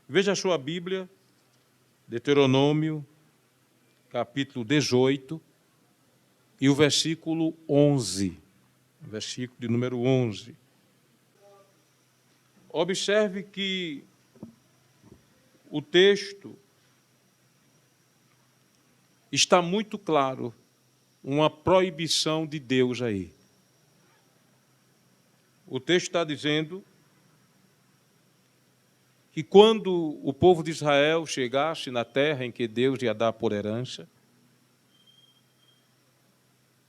Veja a sua Bíblia, Deuteronômio, capítulo 18, e o versículo 11. Versículo de número 11. Observe que o texto está muito claro, uma proibição de Deus aí. O texto está dizendo que quando o povo de Israel chegasse na terra em que Deus ia dar por herança,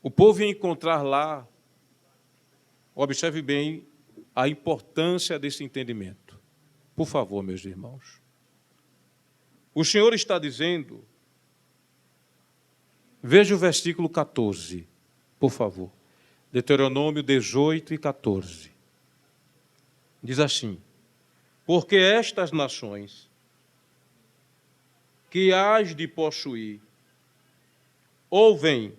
o povo ia encontrar lá, observe bem a importância desse entendimento. Por favor, meus irmãos. O Senhor está dizendo, veja o versículo 14, por favor. Deuteronômio 18 e 14. Diz assim: porque estas nações que hás de possuir ouvem,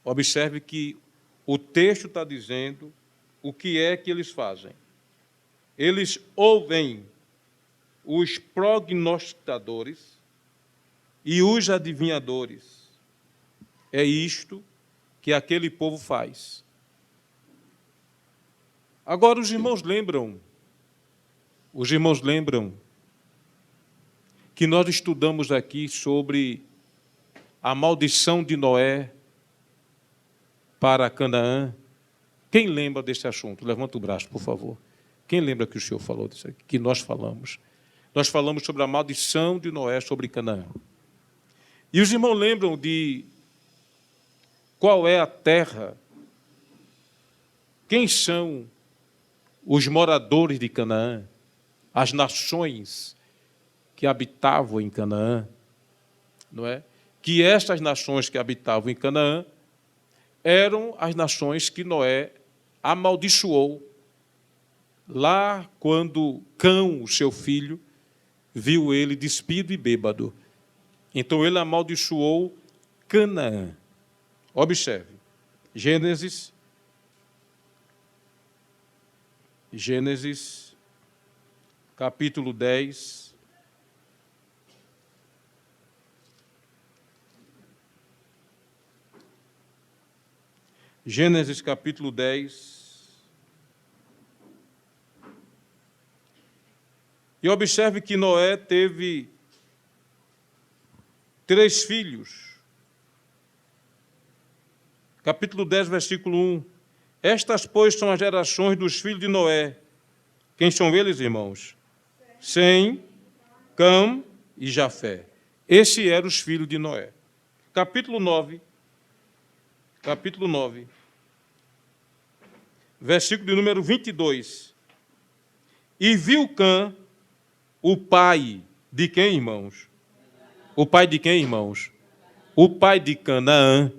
observe que o texto está dizendo o que é que eles fazem. Eles ouvem os prognosticadores e os adivinhadores. É isto que aquele povo faz. Agora, os irmãos lembram que nós estudamos aqui sobre a maldição de Noé para Canaã. Quem lembra desse assunto? Levanta o braço, por favor. Quem lembra que o senhor falou disso aqui? Que nós falamos. Nós falamos sobre a maldição de Noé sobre Canaã. E os irmãos lembram de qual é a terra? Quem são os moradores de Canaã? As nações que habitavam em Canaã, não é? Que estas nações que habitavam em Canaã eram as nações que Noé amaldiçoou lá quando Cão, o seu filho, viu ele despido e bêbado. Então ele amaldiçoou Canaã. Observe, Gênesis, capítulo 10, Gênesis capítulo 10, e observe que Noé teve 3 filhos. Capítulo 10, versículo 1. Estas, pois, são as gerações dos filhos de Noé. Quem são eles, irmãos? Sem, Cam e Jafé. Esses eram os filhos de Noé. Capítulo 9, versículo de número 22. E viu Cã, o pai de quem, irmãos? O pai de quem, irmãos? O pai de Canaã.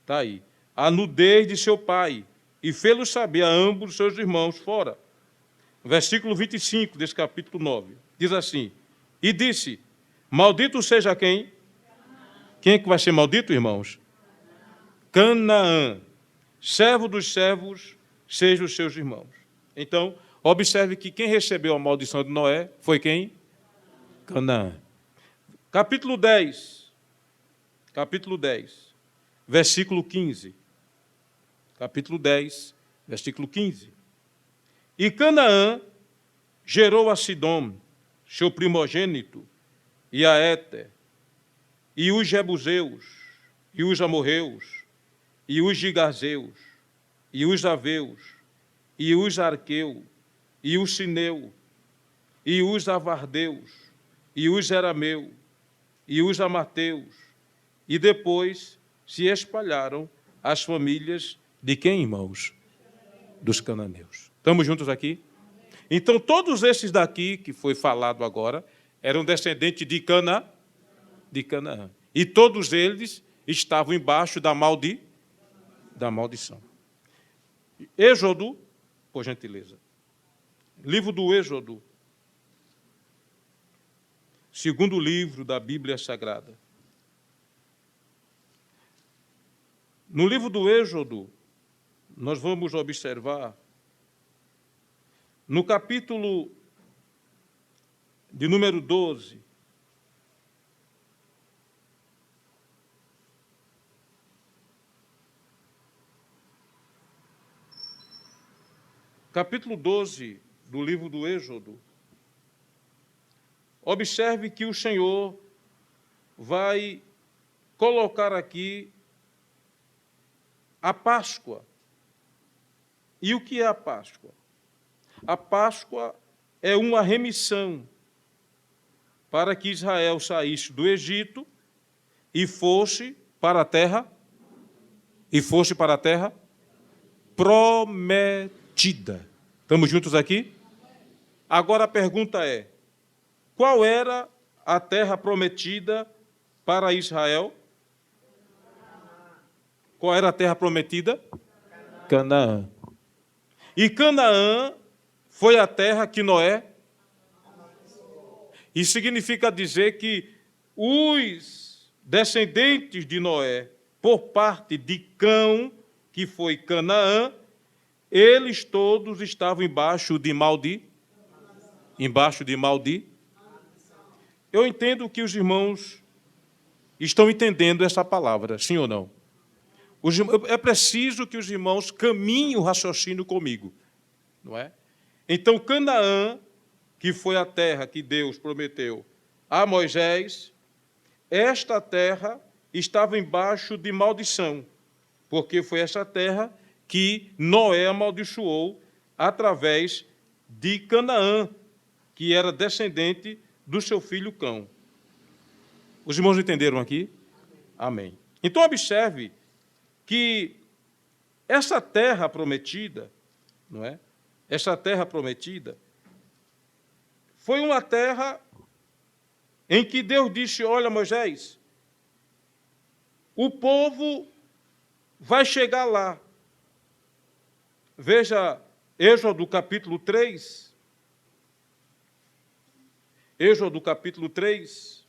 Está aí. A nudez de seu pai, e fê-lo saber a ambos os seus irmãos fora. Versículo 25 desse capítulo 9. Diz assim: e disse, maldito seja quem? Quem é que vai ser maldito, irmãos? Canaã. Servo dos servos, sejam os seus irmãos. Então, observe que quem recebeu a maldição de Noé foi quem? Canaã. Capítulo 10, versículo 15. Capítulo 10, versículo 15. E Canaã gerou a Sidom, seu primogênito, e a Éter, e os Jebuseus, e os Amorreus, e os Gigazeus, e os Aveus, e os Arqueu, e os Sineu, e os Avardeus, e os Erameu, e os Amateus, e depois se espalharam as famílias de quem, irmãos? Dos cananeus. Estamos juntos aqui? Então, todos esses daqui, que foi falado agora, eram descendentes de Canaã. E todos eles estavam embaixo da maldição. Êxodo, por gentileza. Livro do Êxodo. Segundo livro da Bíblia Sagrada. No livro do Êxodo, nós vamos observar, no capítulo de número 12. Capítulo 12 do livro do Êxodo. Observe que o Senhor vai colocar aqui a Páscoa. E o que é a Páscoa? A Páscoa é uma remissão para que Israel saísse do Egito e fosse para a terra prometida. Estamos juntos aqui? Agora a pergunta é: qual era a terra prometida para Israel? Qual era a terra prometida? Canaã. E Canaã foi a terra que Noé. Isso significa dizer que os descendentes de Noé, por parte de Cão, que foi Canaã, eles todos estavam embaixo de Eu entendo que os irmãos estão entendendo essa palavra, sim ou não? É preciso que os irmãos caminhem o raciocínio comigo, não é? Então, Canaã, que foi a terra que Deus prometeu a Moisés, esta terra estava embaixo de maldição, porque foi essa terra que Noé amaldiçoou através de Canaã, que era descendente do seu filho Cão. Os irmãos entenderam aqui? Amém. Então, observe que essa terra prometida, não é? Essa terra prometida foi uma terra em que Deus disse: olha, Moisés, o povo vai chegar lá. Veja Êxodo capítulo 3. Êxodo capítulo 3,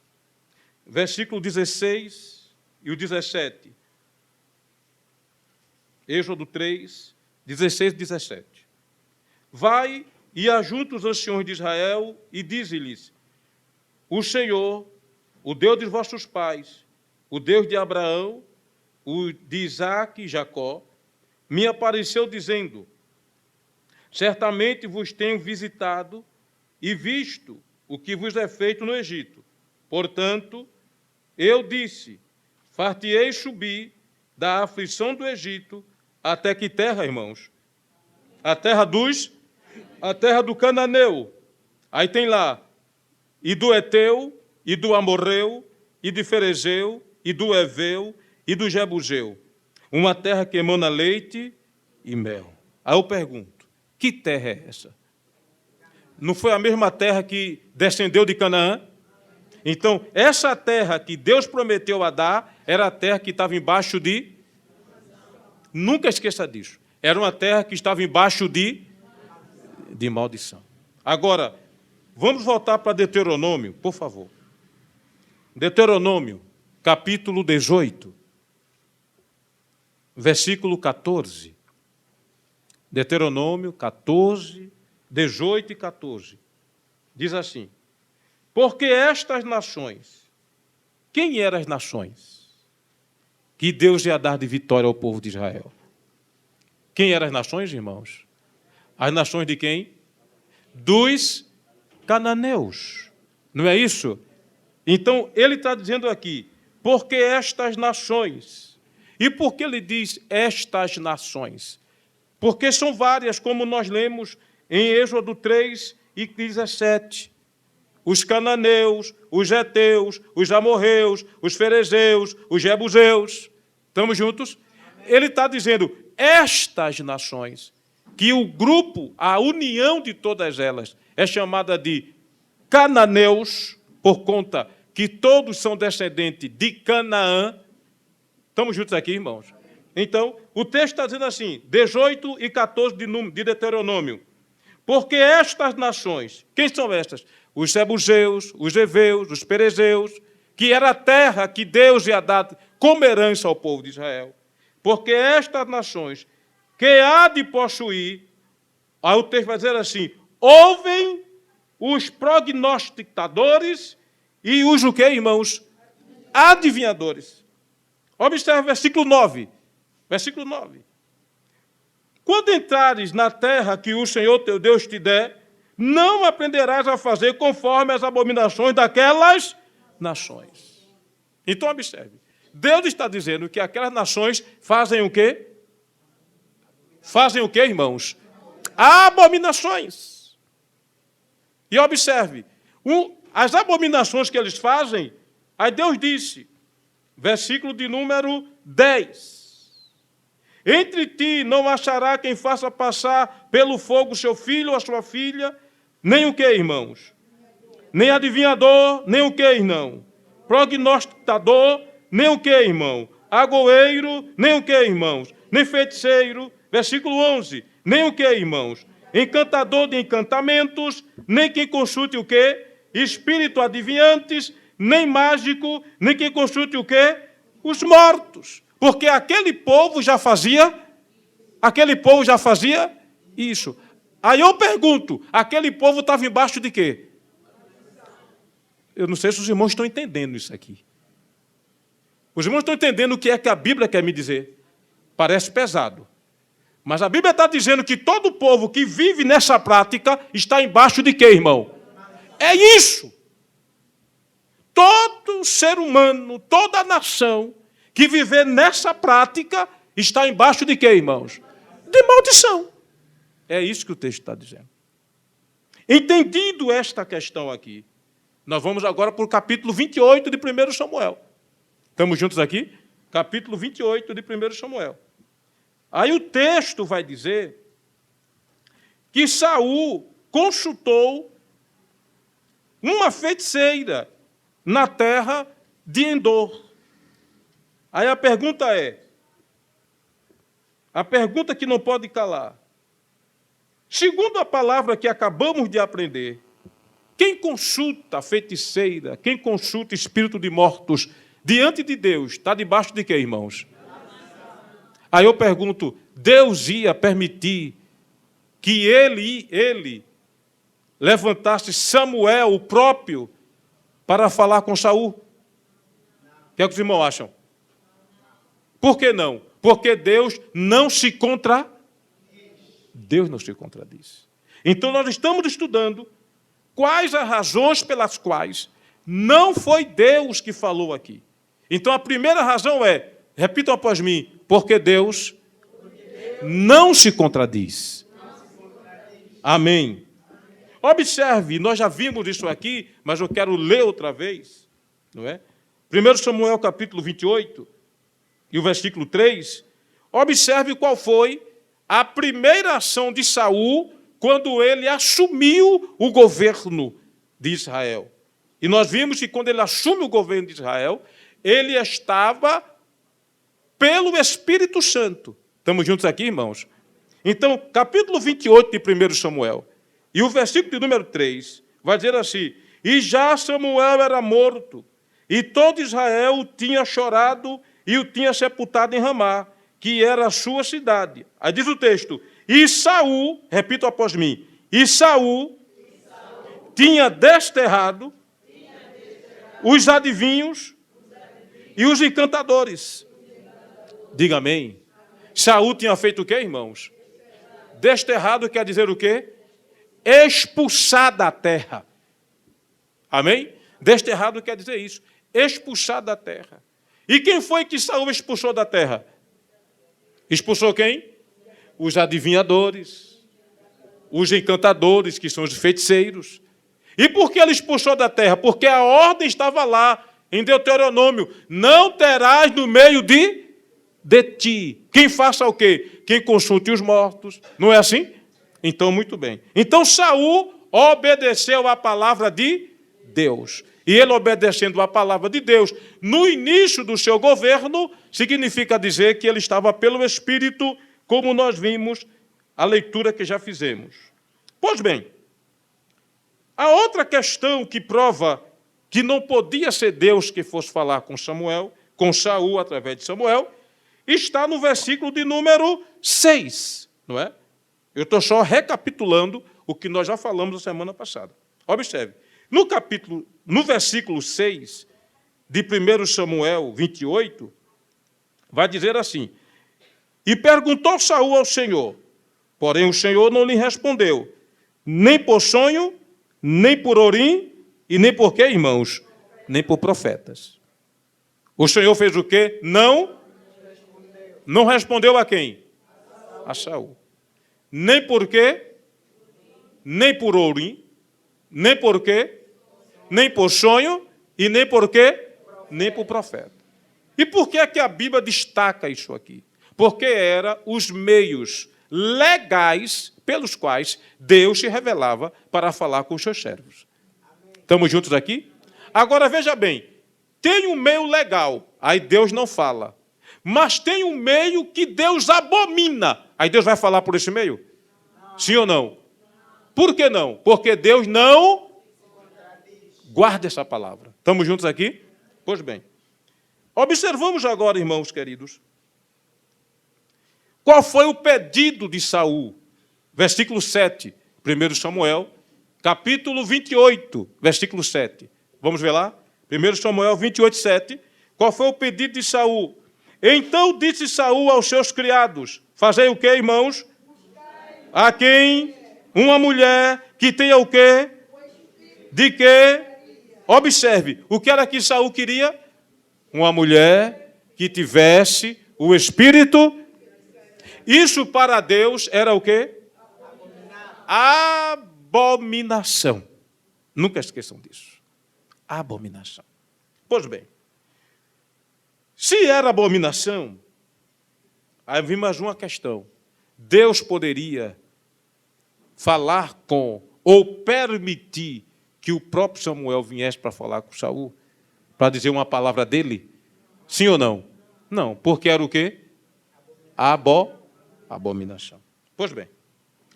versículo 16 e o 17. Êxodo 3, 16 e 17. Vai e ajunta os anciões de Israel e dize-lhes: o Senhor, o Deus de vossos pais, o Deus de Abraão, o de Isaque e Jacó, me apareceu dizendo: certamente vos tenho visitado e visto o que vos é feito no Egito. Portanto, eu disse: far-te-ei subir da aflição do Egito até que terra, irmãos? A terra do Cananeu. Aí tem lá, e do Eteu, e do Amorreu, e de Ferezeu, e do Eveu, e do Jebuseu. Uma terra que emana leite e mel. Aí eu pergunto: que terra é essa? Não foi a mesma terra que descendeu de Canaã? Então, essa terra que Deus prometeu a dar, era a terra que estava embaixo de... Nunca esqueça disso. Era uma terra que estava embaixo de maldição. Agora, vamos voltar para Deuteronômio, por favor. Deuteronômio, capítulo 18, versículo 14. Deuteronômio 14, 18 e 14. Diz assim: porque estas nações... Quem eram as nações que Deus ia dar de vitória ao povo de Israel? Quem eram as nações, irmãos? As nações de quem? Dos cananeus. Não é isso? Então, ele está dizendo aqui: porque estas nações. E por que ele diz estas nações? Porque são várias, como nós lemos em Êxodo 3 e 17. Os cananeus, os heteus, os amorreus, os ferezeus, os jebuseus. Estamos juntos? Ele está dizendo estas nações, que o grupo, a união de todas elas, é chamada de cananeus, por conta que todos são descendentes de Canaã. Estamos juntos aqui, irmãos? Então, o texto está dizendo assim, 18 e 14 de Deuteronômio. Porque estas nações, quem são estas? Os jebuseus, os eveus, os perezeus, que era a terra que Deus ia dar como herança ao povo de Israel. Porque estas nações, que há de possuir, aí o texto vai dizer assim, ouvem os prognosticadores e os o quê, irmãos? Adivinhadores. Observe o versículo 9. Versículo 9. Quando entrares na terra que o Senhor teu Deus te der, não aprenderás a fazer conforme as abominações daquelas nações. Então, observe. Deus está dizendo que aquelas nações fazem o quê? Fazem o quê, irmãos? Abominações. E observe, as abominações que eles fazem, aí Deus disse, versículo de número 10, entre ti não achará quem faça passar pelo fogo seu filho ou a sua filha, nem o que, irmãos? Nem adivinhador, nem o que, irmão? Prognosticador, nem o que, irmão? Agoeiro, nem o que, irmãos? Nem feiticeiro, versículo 11, nem o que, irmãos? Encantador de encantamentos, nem quem consulte o quê? Espírito adivinhantes, nem mágico, nem quem consulte o quê? Os mortos. Porque aquele povo já fazia isso. Aí eu pergunto, aquele povo estava embaixo de quê? Eu não sei se os irmãos estão entendendo isso aqui. Os irmãos estão entendendo o que é que a Bíblia quer me dizer. Parece pesado. Mas a Bíblia está dizendo que todo povo que vive nessa prática está embaixo de quê, irmão? É isso. Todo ser humano, toda nação que viver nessa prática está embaixo de quê, irmãos? De maldição. É isso que o texto está dizendo. Entendido esta questão aqui, nós vamos agora para o capítulo 28 de 1 Samuel. Estamos juntos aqui? Capítulo 28 de 1 Samuel. Aí o texto vai dizer que Saul consultou uma feiticeira na terra de Endor. Aí a pergunta que não pode calar. Segundo a palavra que acabamos de aprender, quem consulta a feiticeira, quem consulta espírito de mortos diante de Deus, está debaixo de quê, irmãos? Aí eu pergunto, Deus ia permitir que ele levantasse Samuel, o próprio, para falar com Saul? O que é que os irmãos acham? Por que não? Porque Deus não se contradiz. Então, nós estamos estudando quais as razões pelas quais não foi Deus que falou aqui. Então, a primeira razão é, repitam após mim, porque Deus não se contradiz. Amém. Observe, nós já vimos isso aqui, mas eu quero ler outra vez. Não é? 1 Samuel, capítulo 28, e o versículo 3, observe qual foi a primeira ação de Saul quando ele assumiu o governo de Israel. E nós vimos que quando ele assume o governo de Israel, ele estava pelo Espírito Santo. Estamos juntos aqui, irmãos? Então, capítulo 28 de 1 Samuel, e o versículo de número 3, vai dizer assim, e já Samuel era morto, e todo Israel o tinha chorado e o tinha sepultado em Ramá, que era a sua cidade. Aí diz o texto, e Saul, repito após mim, e Saul tinha desterrado os adivinhos e os encantadores. Diga amém. Saul tinha feito o quê, irmãos? Desterrado quer dizer o quê? Expulsar da terra. Amém? Desterrado quer dizer isso. Expulsar da terra. E quem foi que Saul expulsou da terra? Expulsou quem? Os adivinhadores, os encantadores, que são os feiticeiros. E por que ele expulsou da terra? Porque a ordem estava lá, em Deuteronômio, não terás no meio de ti. Quem faça o quê? Quem consulte os mortos. Não é assim? Então, muito bem. Então, Saul obedeceu à palavra de Deus. E ele obedecendo à palavra de Deus, no início do seu governo, significa dizer que ele estava pelo Espírito, como nós vimos a leitura que já fizemos. Pois bem, a outra questão que prova que não podia ser Deus que fosse falar com Saul, através de Samuel, está no versículo de número 6, não é? Eu estou só recapitulando o que nós já falamos na semana passada. Observe. No versículo 6 de 1 Samuel 28, vai dizer assim: e perguntou Saul ao Senhor, porém o Senhor não lhe respondeu, nem por sonho, nem por Urim, e nem por quê, irmãos? Nem por profetas. O Senhor fez o quê? Não respondeu a quem? A Saul. Nem por quê? Nem por Urim, nem por quê? Nem por sonho, e nem por quê? Nem por profeta. E por que é que a Bíblia destaca isso aqui? Porque eram os meios legais pelos quais Deus se revelava para falar com os seus servos. Estamos juntos aqui? Agora, veja bem, tem um meio legal, aí Deus não fala. Mas tem um meio que Deus abomina, aí Deus vai falar por esse meio? Sim ou não? Por que não? Porque Deus não guarda essa palavra. Estamos juntos aqui? Pois bem. Observamos agora, irmãos queridos, qual foi o pedido de Saul. Versículo 7, 1 Samuel, capítulo 28, versículo 7. Vamos ver lá? 1 Samuel 28, 7. Qual foi o pedido de Saul? Então disse Saul aos seus criados, fazei o quê, irmãos? A quem? Uma mulher que tenha o quê? De quê? Observe, o que era que Saul queria? Uma mulher que tivesse o espírito. Isso para Deus era o quê? Abominação. Nunca esqueçam disso. Abominação. Pois bem, se era abominação, aí vem mais uma questão. Deus poderia falar com, ou permitir que o próprio Samuel viesse para falar com Saul, para dizer uma palavra dele? Sim ou não? Não, porque era o quê? Abominação. Pois bem,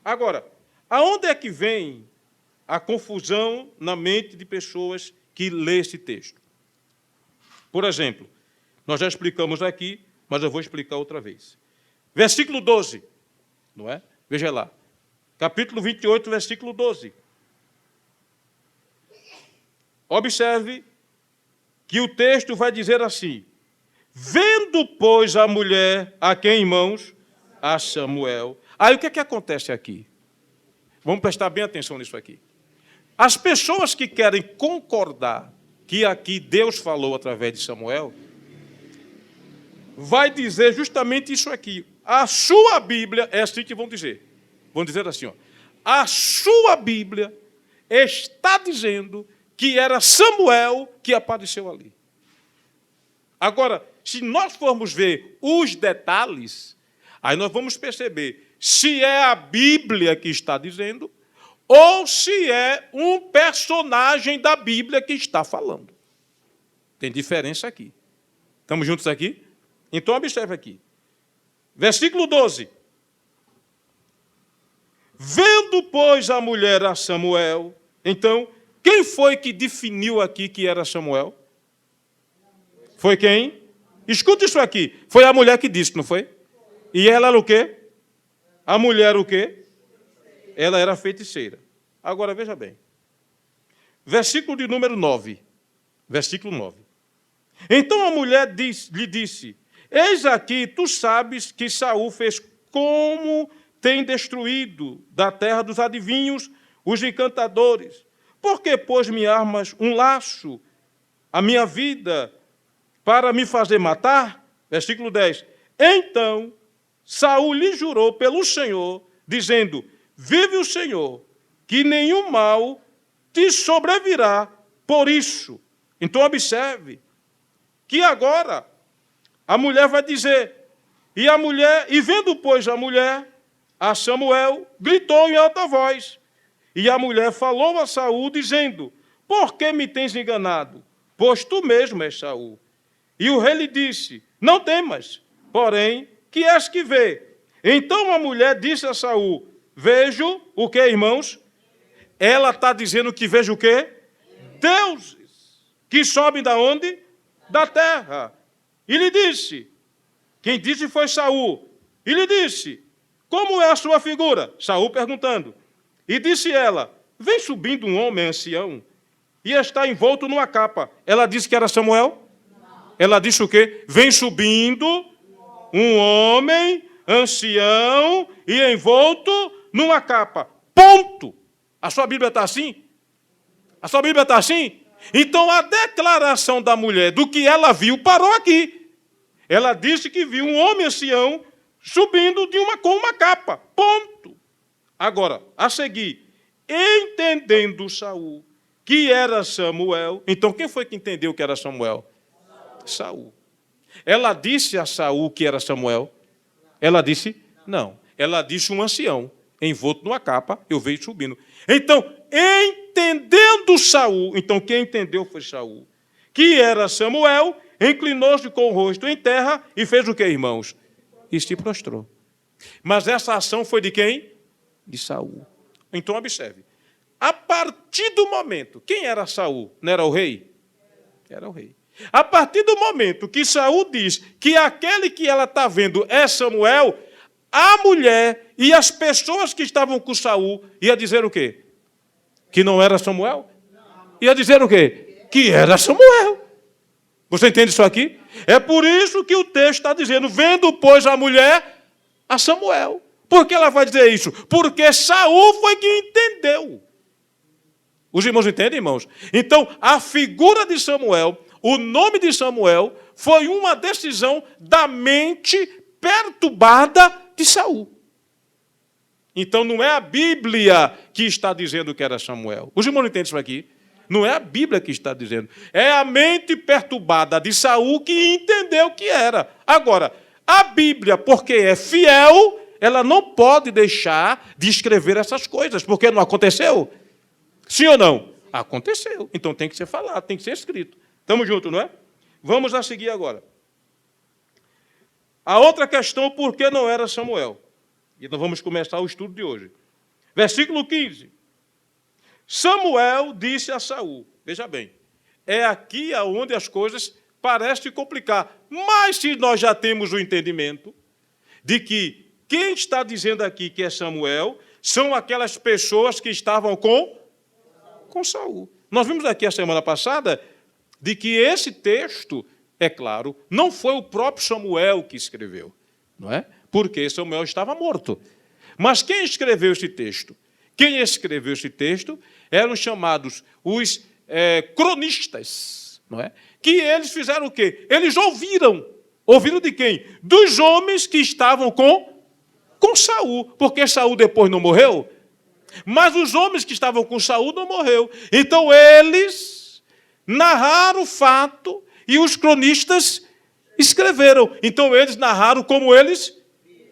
agora, aonde é que vem a confusão na mente de pessoas que lê esse texto? Por exemplo, nós já explicamos aqui, mas eu vou explicar outra vez. Versículo 12, não é? Veja lá. Capítulo 28, versículo 12. Observe que o texto vai dizer assim: vendo, pois, a mulher, a quem, irmãos? A Samuel. Aí o que é que acontece aqui? Vamos prestar bem atenção nisso aqui. As pessoas que querem concordar que aqui Deus falou através de Samuel, vai dizer justamente isso aqui. A sua Bíblia, é assim que vão dizer. Vão dizer assim, ó, a sua Bíblia está dizendo que era Samuel que apareceu ali. Agora, se nós formos ver os detalhes, aí nós vamos perceber se é a Bíblia que está dizendo ou se é um personagem da Bíblia que está falando. Tem diferença aqui. Estamos juntos aqui? Então, observe aqui. Versículo 12. Vendo, pois, a mulher a Samuel, então, quem foi que definiu aqui que era Samuel? Foi quem? Escuta isso aqui. Foi a mulher que disse, não foi? E ela era o quê? A mulher o quê? Ela era feiticeira. Agora, veja bem. Versículo de número 9. Versículo 9. Então a mulher lhe disse, eis aqui, tu sabes que Saul fez como tem destruído da terra dos adivinhos os encantadores. Por que, pois, me armas um laço à minha vida para me fazer matar? Versículo 10. Então Saul lhe jurou pelo Senhor, dizendo, vive o Senhor, que nenhum mal te sobrevirá por isso. Então observe que agora a mulher vai dizer, e vendo, pois, a mulher a Samuel, gritou em alta voz. E a mulher falou a Saul, dizendo, por que me tens enganado? Pois tu mesmo és Saul. E o rei lhe disse, não temas, porém, que és que vê? Então a mulher disse a Saul, vejo o que, irmãos? Ela está dizendo que vejo o quê? Deuses, que sobem da onde? Da terra. E lhe disse, quem disse foi Saul. E lhe disse, como é a sua figura? Saul perguntando. E disse ela, vem subindo um homem ancião e está envolto numa capa. Ela disse que era Samuel? Não. Ela disse o quê? Vem subindo um homem ancião e envolto numa capa. Ponto. A sua Bíblia está assim? A sua Bíblia está assim? Então, a declaração da mulher do que ela viu parou aqui. Ela disse que viu um homem ancião subindo com uma capa. Ponto. Agora, a seguir, entendendo Saul que era Samuel. Então, quem foi que entendeu que era Samuel? Saul. Ela disse a Saul que era Samuel? Ela disse, não. Ela disse um ancião, envolto numa capa, eu vejo subindo. Então, entendendo Saul, então quem entendeu foi Saul, que era Samuel, inclinou-se com o rosto em terra e fez o que, irmãos? E se prostrou. Mas essa ação foi de quem? De Saul. Então, observe. A partir do momento, quem era Saul? Não era o rei? Era o rei. A partir do momento que Saul diz que aquele que ela está vendo é Samuel, a mulher e as pessoas que estavam com Saul ia dizer o quê? Que não era Samuel? Ia dizer o quê? Que era Samuel. Você entende isso aqui? É por isso que o texto está dizendo, vendo, pois, a mulher a Samuel. Por que ela vai dizer isso? Porque Saul foi quem entendeu. Os irmãos entendem, irmãos? Então, a figura de Samuel, o nome de Samuel, foi uma decisão da mente perturbada de Saul. Então, não é a Bíblia que está dizendo que era Samuel. Os irmãos entendem isso aqui? Não é a Bíblia que está dizendo. É a mente perturbada de Saul que entendeu que era. Agora, a Bíblia, porque é fiel, ela não pode deixar de escrever essas coisas, porque não aconteceu. Sim ou não? Aconteceu. Então tem que ser falado, tem que ser escrito. Estamos juntos, não é? Vamos a seguir agora. A outra questão, por que não era Samuel? Então vamos começar o estudo de hoje. Versículo 15. Samuel disse a Saul, veja bem, é aqui onde as coisas parecem complicar. Mas se nós já temos o entendimento de que quem está dizendo aqui que é Samuel são aquelas pessoas que estavam com Saul. Nós vimos aqui a semana passada de que esse texto, é claro, não foi o próprio Samuel que escreveu, não é? Porque Samuel estava morto. Mas quem escreveu esse texto? Quem escreveu esse texto eram chamados os cronistas, não é? Que eles fizeram o quê? Eles ouviram. Ouviram de quem? Dos homens que estavam com Saul. Porque Saul depois não morreu? Mas os homens que estavam com Saul não morreu. Então eles narraram o fato e os cronistas escreveram. Então eles narraram como eles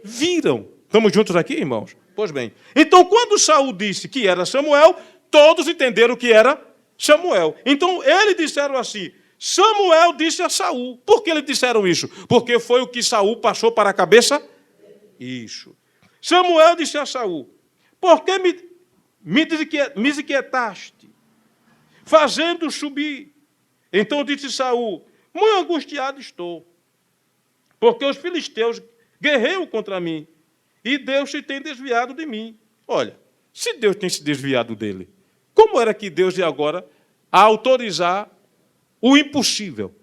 viram. Estamos juntos aqui, irmãos? Pois bem. Então quando Saul disse que era Samuel, todos entenderam que era Samuel. Então eles disseram assim, Samuel disse a Saul. Por que eles disseram isso? Porque foi o que Saul passou para a cabeça? Isso. Samuel disse a Saul, por que me desinquietaste, fazendo subir? Então disse Saul, muito angustiado estou, porque os filisteus guerreiam contra mim, e Deus se tem desviado de mim. Olha, se Deus tem se desviado dele, como era que Deus ia agora autorizar o impossível?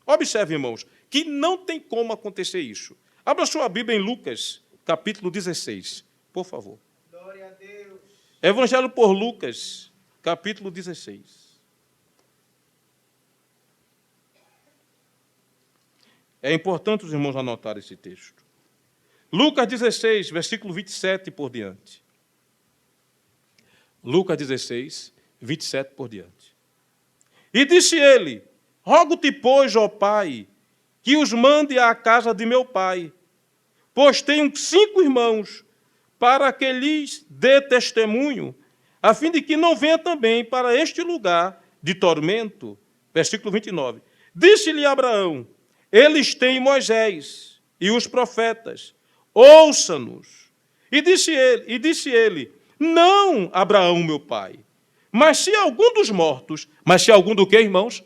Observe, irmãos, que não tem como acontecer isso. Abra sua Bíblia em Lucas, capítulo 16, por favor. Glória a Deus. Evangelho por Lucas, capítulo 16. É importante os irmãos anotarem esse texto. Lucas 16, versículo 27 por diante. Lucas 16, 27 por diante. E disse ele, rogo-te, pois, ó Pai, que os mande à casa de meu pai, pois tenho 5 irmãos, para que lhes dê testemunho, a fim de que não venha também para este lugar de tormento. Versículo 29. Disse-lhe Abraão, eles têm Moisés e os profetas, ouça-nos. E disse ele, não, Abraão, meu pai, mas se algum dos mortos, mas se algum do quê, irmãos?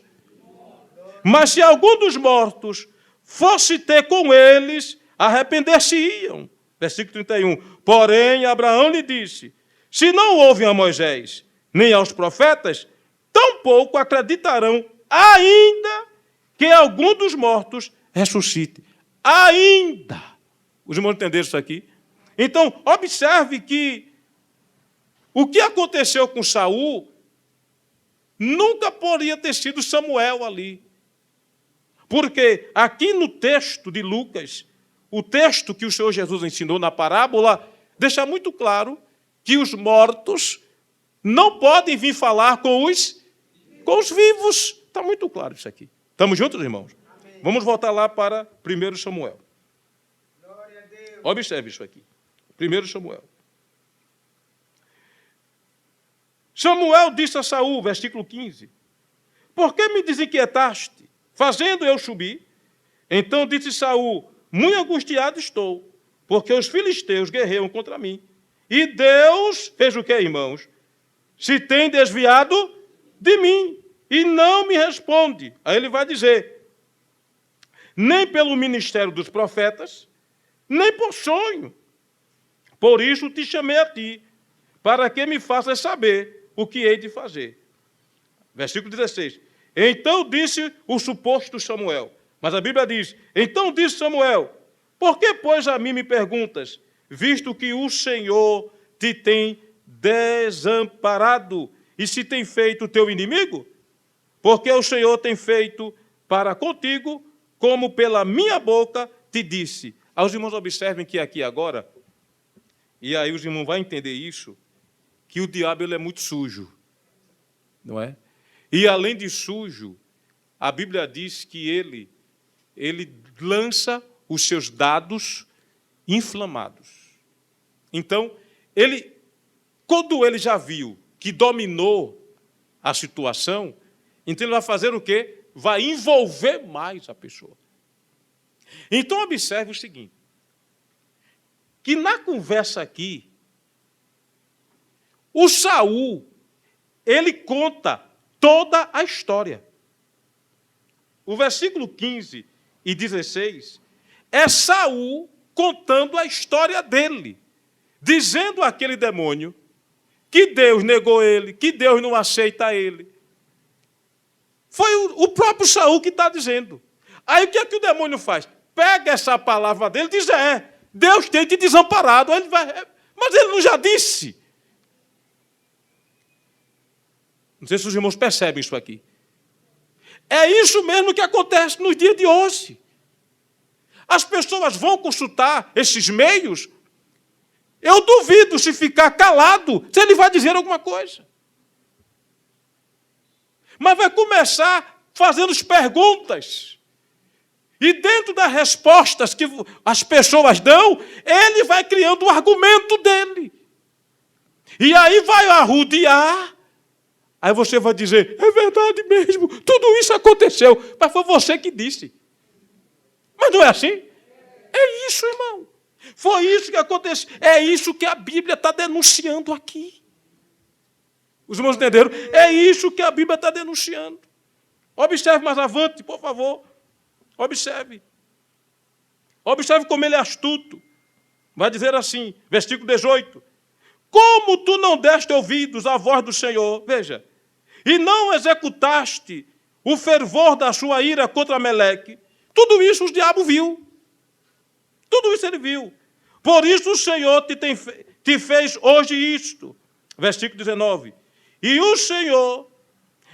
Mas se algum dos mortos fosse ter com eles, arrepender-se-iam. Versículo 31. Porém, Abraão lhe disse, Se não ouvem a Moisés nem aos profetas, tampouco acreditarão, ainda que algum dos mortos ressuscite. Ainda. Os irmãos entenderam isso aqui? Então, observe que o que aconteceu com Saul nunca poderia ter sido Samuel ali. Porque aqui no texto de Lucas, o texto que o Senhor Jesus ensinou na parábola, deixa muito claro que os mortos não podem vir falar com os vivos. Está muito claro isso aqui. Estamos juntos, irmãos? Amém. Vamos voltar lá para 1 Samuel. Glória a Deus. Observe isso aqui. 1 Samuel. Samuel disse a Saul, versículo 15, por que me desinquietaste, fazendo eu subir? Então disse Saul, muito angustiado estou, porque os filisteus guerreiam contra mim. E Deus fez o que, irmãos? Se tem desviado de mim e não me responde. Aí ele vai dizer, nem pelo ministério dos profetas, nem por sonho. Por isso te chamei a ti, para que me faças saber o que hei de fazer. Versículo 16. Então disse o suposto Samuel. Mas a Bíblia diz, então disse Samuel, por que, pois, a mim me perguntas, visto que o Senhor te tem desamparado e se tem feito teu inimigo? Porque o Senhor tem feito para contigo, como pela minha boca te disse. Os irmãos observem que aqui agora, e aí os irmãos vão entender isso, que o diabo ele é muito sujo, não é? E além de sujo, a Bíblia diz que ele lança os seus dados inflamados. Então, quando ele já viu que dominou a situação, então ele vai fazer o quê? Vai envolver mais a pessoa. Então, observe o seguinte, que na conversa aqui, o Saul, ele conta toda a história. O versículo 15 e 16 é Saul contando a história dele, dizendo àquele demônio que Deus negou ele, que Deus não aceita ele. Foi o próprio Saul que está dizendo. Aí o que é que o demônio faz? Pega essa palavra dele e diz, Deus tem te desamparado. Aí ele vai, mas ele não já disse? Não sei se os irmãos percebem isso aqui. É isso mesmo que acontece nos dias de hoje. As pessoas vão consultar esses meios. Eu duvido se ficar calado, se ele vai dizer alguma coisa. Mas vai começar fazendo as perguntas. E dentro das respostas que as pessoas dão, ele vai criando o argumento dele. E aí vai arrodear. Aí você vai dizer, é verdade mesmo, tudo isso aconteceu, mas foi você que disse. Mas não é assim? É isso, irmão. Foi isso que aconteceu. É isso que a Bíblia está denunciando aqui. Os irmãos entenderam? É isso que a Bíblia está denunciando. Observe mais avante, por favor. Observe. Observe como ele é astuto. Vai dizer assim, versículo 18. Como tu não deste ouvidos à voz do Senhor, veja, e não executaste o fervor da sua ira contra Meleque, tudo isso o diabo viu. Tudo isso ele viu. Por isso o Senhor te fez hoje isto. Versículo 19. E o Senhor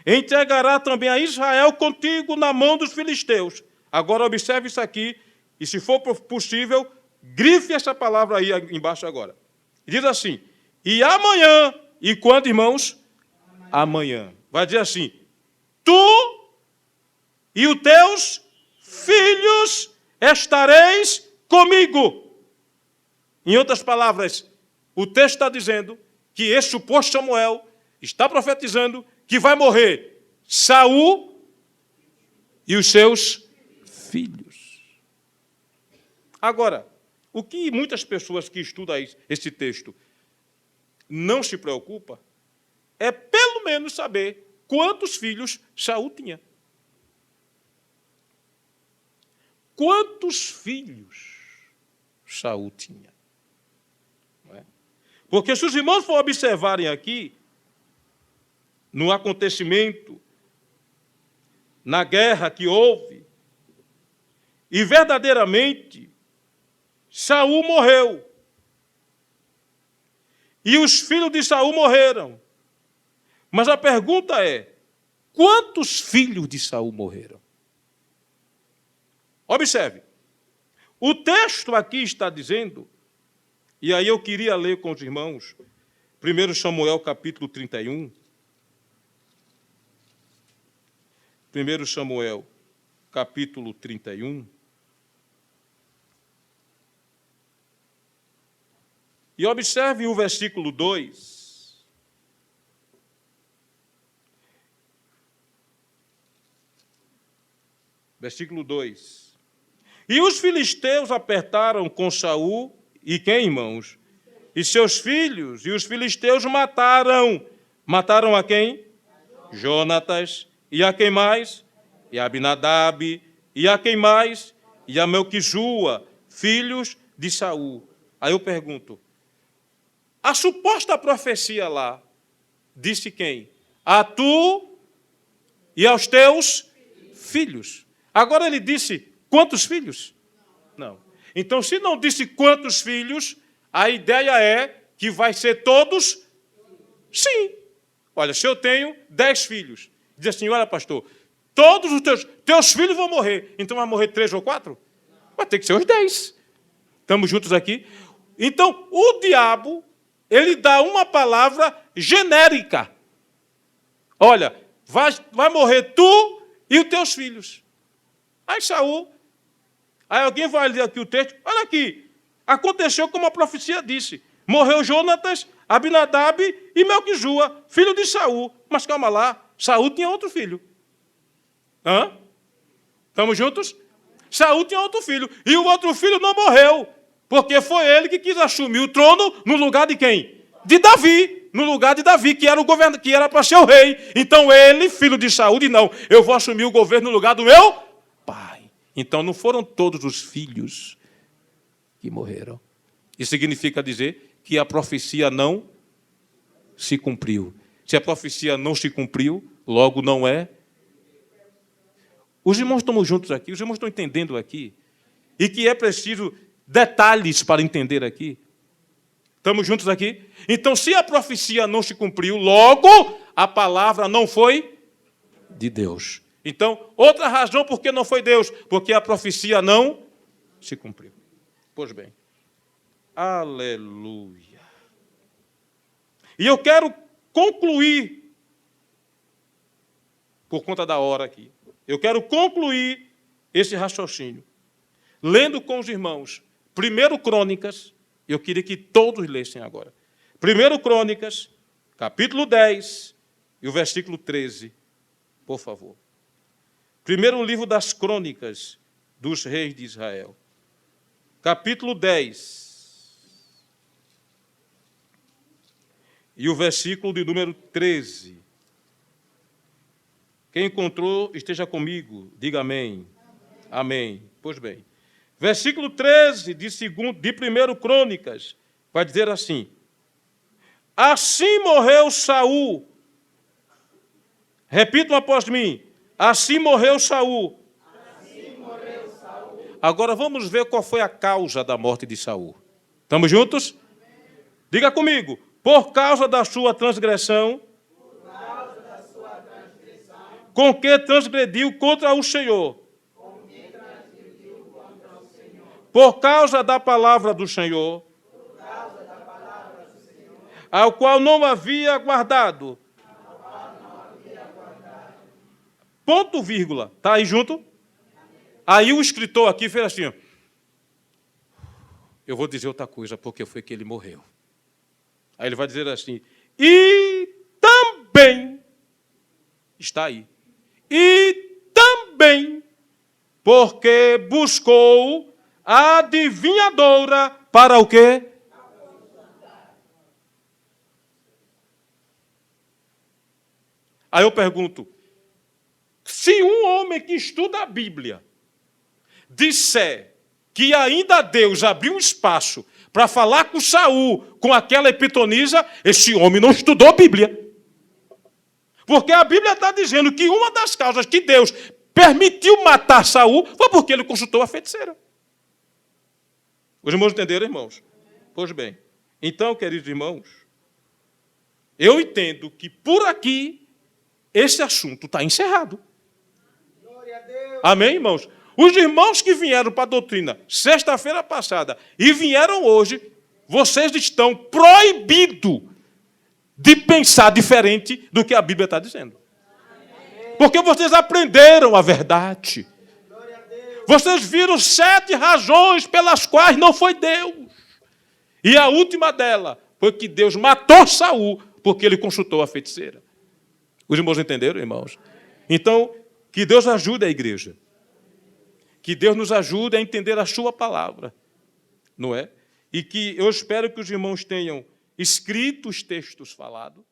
entregará também a Israel contigo na mão dos filisteus. Agora observe isso aqui, e se for possível, grife essa palavra aí embaixo agora. Diz assim, e amanhã, e quando, irmãos? Amanhã. Vai dizer assim, tu e os teus filhos estareis comigo. Em outras palavras, o texto está dizendo que esse suposto Samuel está profetizando que vai morrer Saul e os seus filhos. Agora, o que muitas pessoas que estudam esse texto não se preocupam é pelo menos saber quantos filhos Saul tinha. Quantos filhos Saul tinha? Não é? Porque se os irmãos for observarem aqui, no acontecimento, na guerra que houve, e verdadeiramente, Saul morreu. E os filhos de Saul morreram. Mas a pergunta é, quantos filhos de Saul morreram? Observe, o texto aqui está dizendo, e aí eu queria ler com os irmãos, 1 Samuel capítulo 31, 1 Samuel capítulo 31, e observe o versículo 2. Versículo 2. E os filisteus apertaram com Saul, e quem, irmãos? E seus filhos, e os filisteus mataram. Mataram a quem? Jonatas. E a quem mais? E a Abinadab. E a quem mais? E a Melquisua, filhos de Saul. Aí eu pergunto, a suposta profecia lá, disse quem? A tu e aos teus filhos. Agora ele disse, quantos filhos? Não. Então, se não disse quantos filhos, a ideia é que vai ser todos? Sim. Olha, se eu tenho 10 filhos, diz assim, olha, pastor, todos os teus filhos vão morrer. Então, vai morrer 3 ou 4? Vai ter que ser os 10. Estamos juntos aqui? Então, o diabo, ele dá uma palavra genérica. Olha, vai morrer tu e os teus filhos. Aí Saul, aí alguém vai ler aqui o texto, olha aqui, aconteceu como a profecia disse, morreu Jonatas, Abinadab e Melquisua, filho de Saul. Mas calma lá, Saul tinha outro filho. Hã? Estamos juntos? Saul tinha outro filho, e o outro filho não morreu, porque foi ele que quis assumir o trono no lugar de quem? De Davi, no lugar de Davi, que era o governo, que era para ser o rei. Então ele, filho de Saul, disse, não, eu vou assumir o governo no lugar do meu pai. Então não foram todos os filhos que morreram. Isso significa dizer que a profecia não se cumpriu. Se a profecia não se cumpriu, logo não é. Os irmãos estão juntos aqui, os irmãos estão entendendo aqui, e que é preciso detalhes para entender aqui. Estamos juntos aqui? Então, se a profecia não se cumpriu, logo a palavra não foi de Deus. Então, outra razão por que não foi Deus, porque a profecia não se cumpriu. Pois bem, aleluia. E eu quero concluir, por conta da hora aqui, eu quero concluir esse raciocínio, lendo com os irmãos, 1 Crônicas, eu queria que todos lessem agora, 1 Crônicas, capítulo 10, e o versículo 13, por favor. Primeiro livro das Crônicas dos Reis de Israel, capítulo 10, e o versículo de número 13. Quem encontrou, esteja comigo, diga amém. Amém. Pois bem. Versículo 13 de 1 Crônicas, vai dizer assim, assim morreu Saul. Repitam após mim. Assim morreu Saul. Assim morreu Saul. Agora vamos ver qual foi a causa da morte de Saul. Estamos juntos? Diga comigo. Por causa da sua transgressão, com que transgrediu contra o Senhor. Por causa da palavra do Senhor, ao qual não havia guardado. Ponto, vírgula. Está aí junto? Aí o escritor aqui fez assim, ó. Eu vou dizer outra coisa, porque foi que ele morreu. Aí ele vai dizer assim, e também, está aí, e também, porque buscou a adivinhadora para o quê? Aí eu pergunto, se um homem que estuda a Bíblia disser que ainda Deus abriu um espaço para falar com Saul, com aquela epitonisa, esse homem não estudou a Bíblia. Porque a Bíblia está dizendo que uma das causas que Deus permitiu matar Saul foi porque ele consultou a feiticeira. Os irmãos entenderam, irmãos? Pois bem. Então, queridos irmãos, eu entendo que por aqui esse assunto está encerrado. Glória a Deus. Amém, irmãos? Os irmãos que vieram para a doutrina sexta-feira passada e vieram hoje, vocês estão proibidos de pensar diferente do que a Bíblia está dizendo. Porque vocês aprenderam a verdade. Glória a Deus. Vocês viram 7 razões pelas quais não foi Deus. E a última dela foi que Deus matou Saul porque ele consultou a feiticeira. Os irmãos entenderam, irmãos? Então, que Deus ajude a igreja. Que Deus nos ajude a entender a sua palavra. Não é? E que eu espero que os irmãos tenham escrito os textos falados.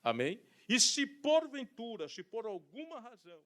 Amém? E se porventura, se por alguma razão...